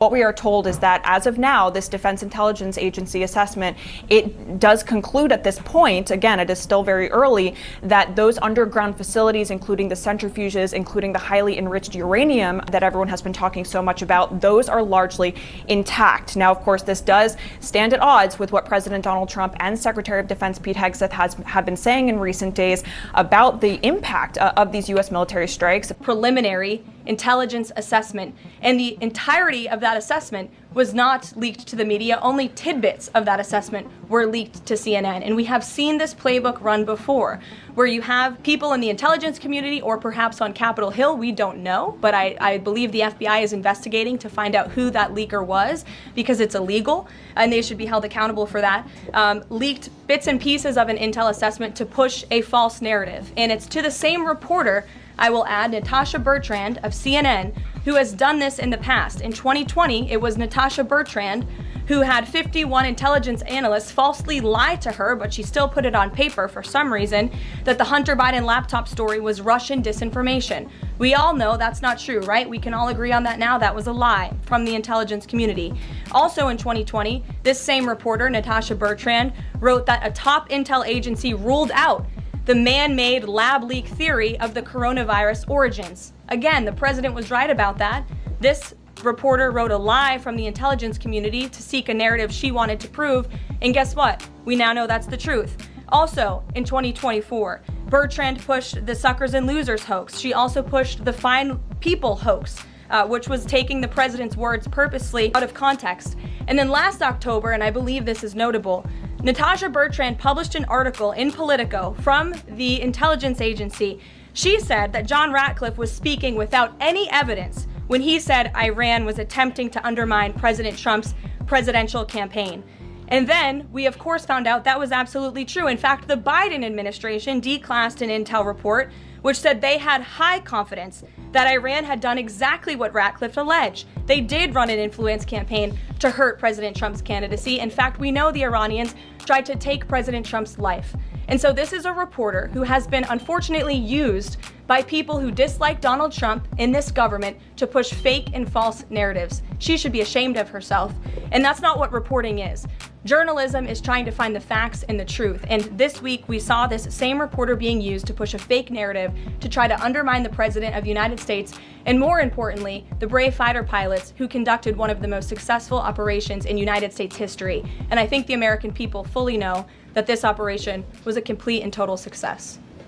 What we are told is that as of now, this Defense Intelligence Agency assessment, it does conclude at this point, again, it is still very early, that those underground facilities, including the centrifuges, including the highly enriched uranium that everyone has been talking so much about, those are largely intact. Now, of course, this does stand at odds with what President Donald Trump and Secretary of Defense Pete Hegseth have been saying in recent days about the impact of these U.S. military strikes. Preliminary intelligence assessment, and the entirety of that assessment was not leaked to the media. Only tidbits of that assessment were leaked to CNN. And we have seen this playbook run before, where you have people in the intelligence community or perhaps on Capitol Hill, we don't know, but I believe the FBI is investigating to find out who that leaker was, because it's illegal and they should be held accountable for that, leaked bits and pieces of an intel assessment to push a false narrative. And it's to the same reporter, I will add, Natasha Bertrand of CNN, who has done this in the past. In 2020, it was Natasha Bertrand who had 51 intelligence analysts falsely lie to her, but she still put it on paper for some reason, that the Hunter Biden laptop story was Russian disinformation. We all know that's not true, right? We can all agree on that now. That was a lie from the intelligence community. Also in 2020, this same reporter, Natasha Bertrand, wrote that a top intel agency ruled out the man-made lab leak theory of the coronavirus origins. Again, the president was right about that. This reporter wrote a lie from the intelligence community to seek a narrative she wanted to prove, and guess what? We now know that's the truth. Also, in 2024, Bertrand pushed the suckers and losers hoax. She also pushed the fine people hoax, which was taking the president's words purposely out of context. And then last October, and I believe this is notable, Natasha Bertrand published an article in Politico from the intelligence agency. She said that John Ratcliffe was speaking without any evidence when he said Iran was attempting to undermine President Trump's presidential campaign. And then we, of course, found out that was absolutely true. In fact, the Biden administration declassed an intel report which said they had high confidence that Iran had done exactly what Ratcliffe alleged. They did run an influence campaign to hurt President Trump's candidacy. In fact, we know the Iranians tried to take President Trump's life. And so this is a reporter who has been unfortunately used by people who dislike Donald Trump in this government to push fake and false narratives. She should be ashamed of herself. And that's not what reporting is. Journalism is trying to find the facts and the truth. And this week we saw this same reporter being used to push a fake narrative to try to undermine the President of the United States, and more importantly, the brave fighter pilots who conducted one of the most successful operations in United States history. And I think the American people fully know that this operation was a complete and total success.